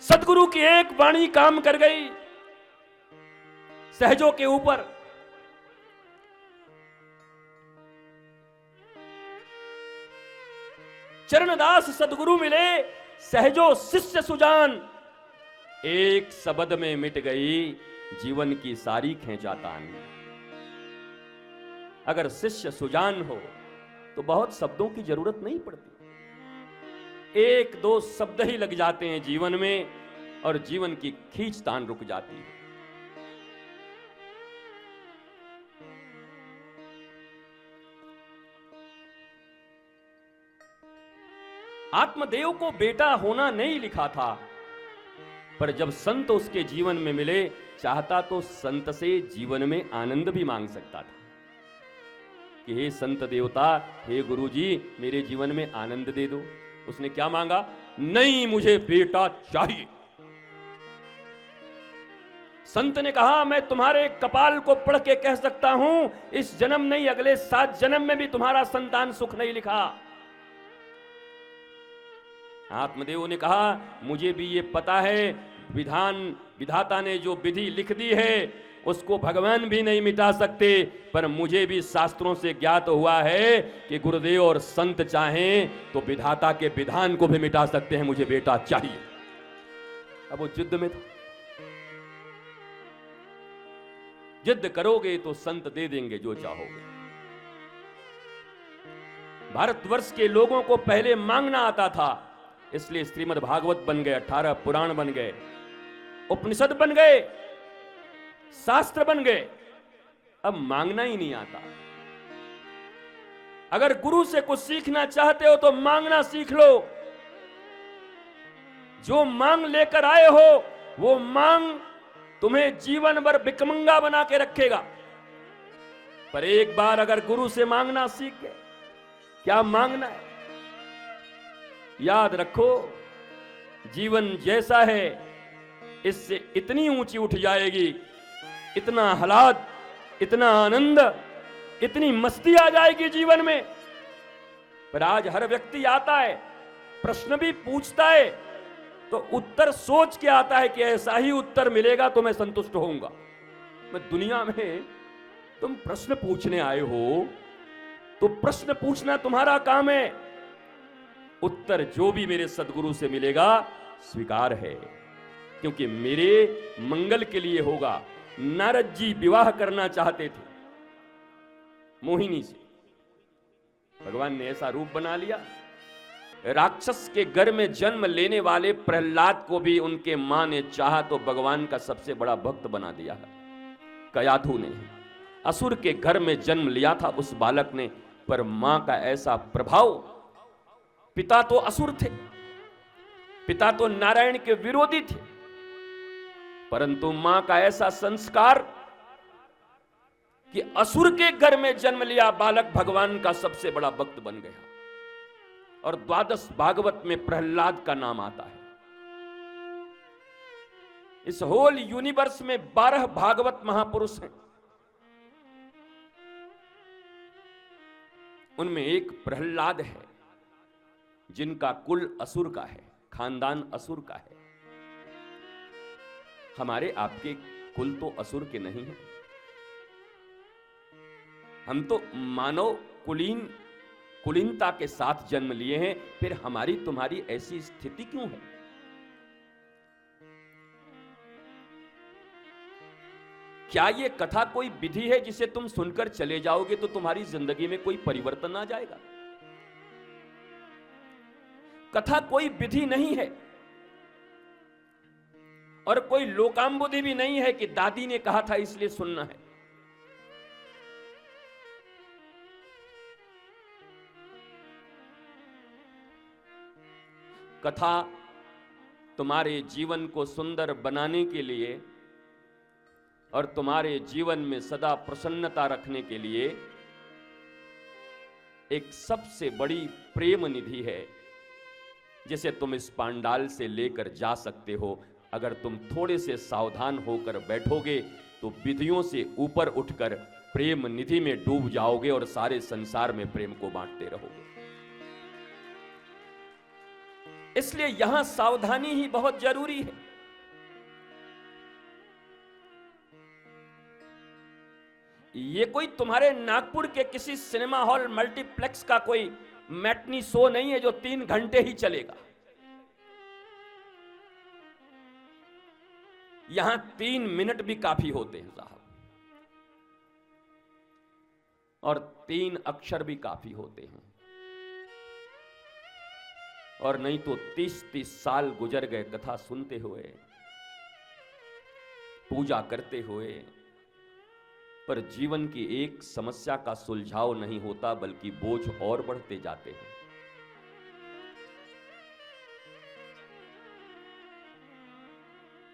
सदगुरु की एक वाणी काम कर गई सहजों के ऊपर। चरणदास सदगुरु मिले, सहजो शिष्य सुजान, एक शब्द में मिट गई जीवन की सारी खींचातान। अगर शिष्य सुजान हो तो बहुत शब्दों की जरूरत नहीं पड़ती, एक दो शब्द ही लग जाते हैं जीवन में और जीवन की खींचतान रुक जाती है। आत्मदेव को बेटा होना नहीं लिखा था, पर जब संत उसके जीवन में मिले, चाहता तो संत से जीवन में आनंद भी मांग सकता था कि हे संत देवता, हे गुरुजी, मेरे जीवन में आनंद दे दो। उसने क्या मांगा? नहीं, मुझे बेटा चाहिए। संत ने कहा, मैं तुम्हारे कपाल को पढ़ के कह सकता हूं, इस जन्म नहीं अगले 7 जन्म में भी तुम्हारा संतान सुख नहीं लिखा। आत्मदेव ने कहा, मुझे भी ये पता है, विधाता ने जो विधि लिख दी है उसको भगवान भी नहीं मिटा सकते, पर मुझे भी शास्त्रों से ज्ञात हुआ है कि गुरुदेव और संत चाहें तो विधाता के विधान को भी मिटा सकते हैं। मुझे बेटा चाहिए। अब वो जिद्द में था, जिद्द करोगे तो संत दे देंगे जो चाहोगे। भारतवर्ष के लोगों को पहले मांगना आता था, इसलिए श्रीमद् भागवत बन गए, 18 पुराण बन गए, उपनिषद बन गए, शास्त्र बन गए। अब मांगना ही नहीं आता। अगर गुरु से कुछ सीखना चाहते हो तो मांगना सीख लो। जो मांग लेकर आए हो वो मांग तुम्हें जीवन भर भिकमंगा बना के रखेगा। पर एक बार अगर गुरु से मांगना सीख गए, क्या मांगना है याद रखो, जीवन जैसा है इससे इतनी ऊंची उठ जाएगी, इतना आह्लाद, इतना आनंद, इतनी मस्ती आ जाएगी जीवन में। पर आज हर व्यक्ति आता है, प्रश्न भी पूछता है तो उत्तर सोच के आता है कि ऐसा ही उत्तर मिलेगा तो मैं संतुष्ट होऊंगा। मैं दुनिया में तुम प्रश्न पूछने आए हो तो प्रश्न पूछना तुम्हारा काम है, उत्तर जो भी मेरे सदगुरु से मिलेगा स्वीकार है, क्योंकि मेरे मंगल के लिए होगा। नारद जी विवाह करना चाहते थे मोहिनी से, भगवान ने ऐसा रूप बना लिया, राक्षस के घर में जन्म लेने वाले प्रहलाद को भी उनके मां ने चाहा तो भगवान का सबसे बड़ा भक्त बना दिया है। कयाधु ने असुर के घर में जन्म लिया था उस बालक ने, पर मां का ऐसा प्रभाव, पिता तो असुर थे, पिता तो नारायण के विरोधी थे, परंतु मां का ऐसा संस्कार कि असुर के घर में जन्म लिया बालक भगवान का सबसे बड़ा भक्त बन गया। और 12 भागवत में प्रहलाद का नाम आता है। इस होल यूनिवर्स में 12 भागवत महापुरुष हैं, उनमें एक प्रहलाद है जिनका कुल असुर का है, खानदान असुर का है। हमारे आपके कुल तो असुर के नहीं है, हम तो मानव कुलीनता के साथ जन्म लिए हैं, फिर हमारी तुम्हारी ऐसी स्थिति क्यों है? क्या ये कथा कोई विधि है जिसे तुम सुनकर चले जाओगे तो तुम्हारी जिंदगी में कोई परिवर्तन आ जाएगा? कथा कोई विधि नहीं है और कोई लोकांबुधि भी नहीं है कि दादी ने कहा था इसलिए सुनना है। कथा तुम्हारे जीवन को सुंदर बनाने के लिए और तुम्हारे जीवन में सदा प्रसन्नता रखने के लिए एक सबसे बड़ी प्रेम निधि है, जिसे तुम इस पांडाल से लेकर जा सकते हो। अगर तुम थोड़े से सावधान होकर बैठोगे तो विधियों से ऊपर उठकर प्रेम निधि में डूब जाओगे और सारे संसार में प्रेम को बांटते रहोगे। इसलिए यहां सावधानी ही बहुत जरूरी है। ये कोई तुम्हारे नागपुर के किसी सिनेमा हॉल मल्टीप्लेक्स का कोई मैटनी शो नहीं है जो 3 घंटे ही चलेगा। यहां 3 मिनट भी काफी होते हैं साहब, और 3 अक्षर भी काफी होते हैं। और नहीं तो 30-30 साल गुजर गए कथा सुनते हुए, पूजा करते हुए, पर जीवन की एक समस्या का सुलझाव नहीं होता, बल्कि बोझ और बढ़ते जाते हैं।